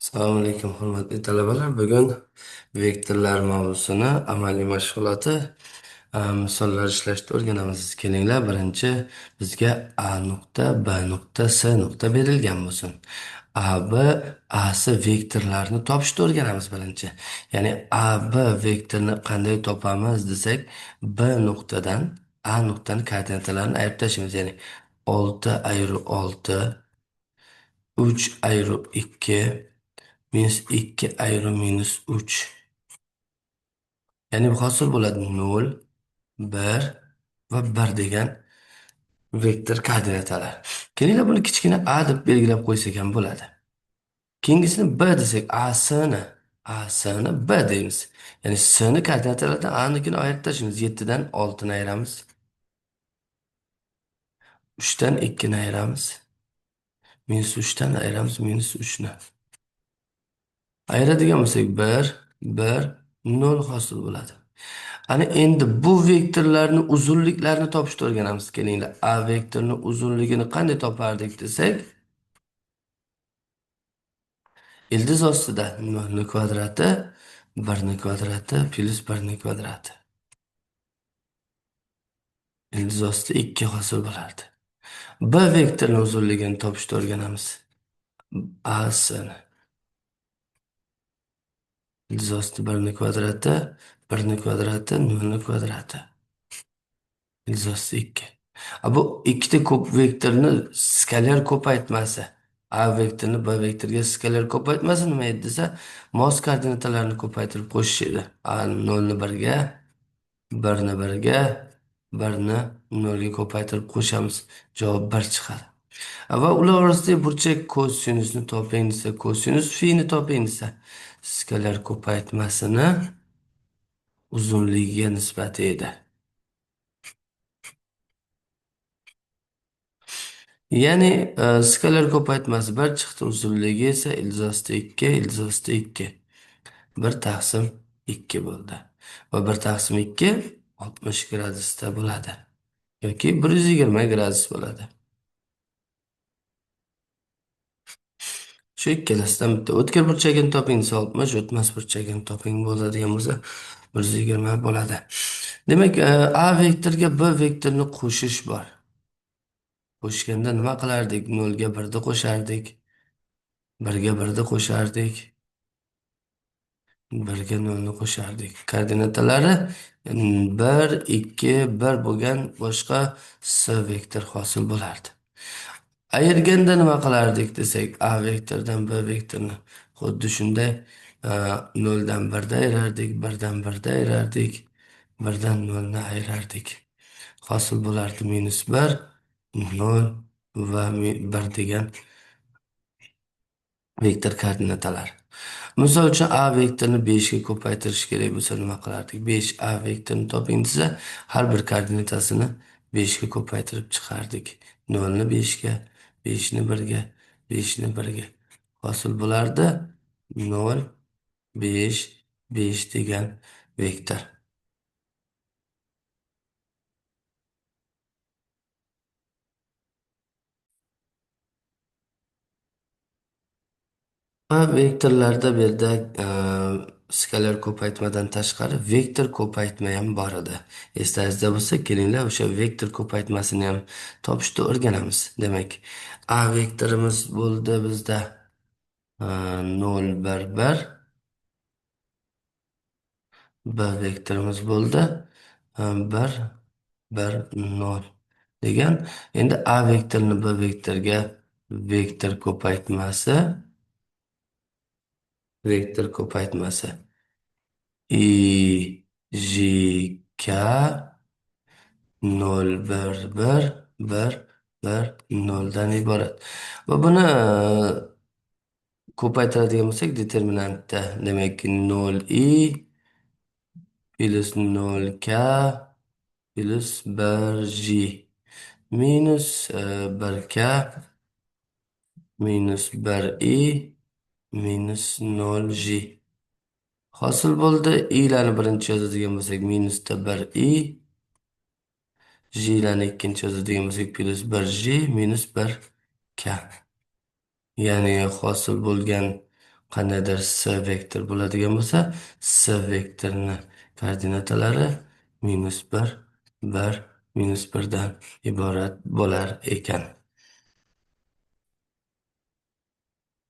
Assalomu alaykum, hurmatli talabalar. Bugun vektorlar mavzusini amaliy mashg'uloti misollar ishlashda o'rganamiz. Kelinglar, birinchi bizga A nuqta, B nuqta, C nuqta berilgan bo'lsin. A, B, A'si vektorlarni topishni o'rganamiz birinchi. Ya'ni A, B vektorini qanday topamiz desak, B nuqtadan A nuqtani koordinatalarini ayirib tashlaymiz. Ya'ni 6 ayrı 6, 3 ayrı 2, minus 2 ayrı minus 3. Ya'ni bu hosil bo'ladi 0, 1 va 1 degan vektor koordinatalar. Kelinglar buni kichkina a deb belgilab qo'ysak ham bo'ladi. Keyingisini b desak, a sini b deymiz. Ya'ni sini koordinatalardan a nikini ayirib tashlaymiz. 7 dan 6 ni ayiramiz. 3 dan 2 ni ayiramiz. Minus 3 dan ayiramiz minus 3 ni. Ayiradigan bo'lsak 1, 1, 0 hosil bo'ladi. Ana endi bu vektorlarni uzunliklarini topishni o'rganamiz. Kelinglar. A vektorini uzunligini qanday topardik desak, ildiz ostida 0 ni kvadrati, 1 ni kvadrati plus 1 ni kvadrati. Ildiz ostida 2 hosil bo'lardi. B vektorini uzunligini topishni o'rganamiz. A'sini. Ildiz ostida 1 ni kvadrati, 1 ni kvadrati, 0 ni kvadrati. Ildiz 2. Bu ikkita ko'p vektorni skalar ko'paytmasi. A vektorini B vektoriga skalar ko'paytmasi nima edi desa, mos koordinatalarni ko'paytirib qo'shish edi. A 0 ni 1 ga, 1 ni 1 ga, 1 ni 0 ga ko'paytirib qo'shamiz. Javob 1 chiqadi. Va ular orasidagi burchak kosinusni toping desa, kosinus fi'ni toping desa, skalar ko'paytmasini uzunligiga nisbati edi. Ya'ni skalar ko'paytmasi 1 chiqdi, uzunligi esa ildiz 2, ildiz 2. 1 taqsim 2 bo'ldi. Va 1 taqsim 2 60 gradusda bo'ladi. Yoki 120 gradus bo'ladi. Shu ikkalasidan bitta. O'tkir burchagini toping desa 60, o'tmas burchagini toping bo'ladigan bo'lsa 120 bo'ladi. Demak, A vektoriga B vektorini qo'shish bor. Qo'shganda nima qilardik? 0 ga 1 ni qo'shardik. 1 ga 1 ni qo'shardik. 1 ga 0 ni qo'shardik. Koordinatalari 1, 2, 1 bo'lgan boshqa S vektor hosil bo'lardi. Ayirganda nima qilardik desak, A vektordan B vektorni xuddi shunday 0 dan 1 da ayirardik, 1 dan 1 da ayirardik, 1 dan 0 ni ayirardik. Hosil bo'lardi minus 1, 0 va 1 degan vektor koordinatalar. Misol uchun A vektorini 5 ga ko'paytirish kerak bo'lsa nima qilardik? 5 A vektorini toping desa, har bir koordinatasini 5 ga ko'paytirib chiqardik. 0 ni 5 ga, 5 ni 1 ga, 5 ni 1 ga. Hosil bo'lardi 0, 5, 5 degan vektor. Va vektorlarda bu yerda skalar ko'paytmadan tashqari vektor ko'paytma ham bor edi. Esingizda bo'lsa, kelinglar o'sha vektor ko'paytmasini ham topishni o'rganamiz. Demak, A vektorimiz bo'ldi bizda 0, 1, 1. B vektorimiz bo'ldi 1, 1, 0 degan. Endi A vektorini B vektorga vektor ko'paytmasi I, J, K 0, 1, 1, 1, 1, 0 dan iborat. Va buni ko'paytiradigan bo'lsak determinantda, demak 0i plus 0k plus 1j minus 1k minus 1i minus 0j. Hosil bo'ldi. I'larni birinchi yozadigan bo'lsak minusda 1i, j'larni ikkinchi yozadigan bo'lsak plus 1j minus 1k. Ya'ni hosil bo'lgan qandaydir s vektor bo'ladigan bo'lsa, s vektorini koordinatalari -1, 1, -1dan iborat bo'lar ekan.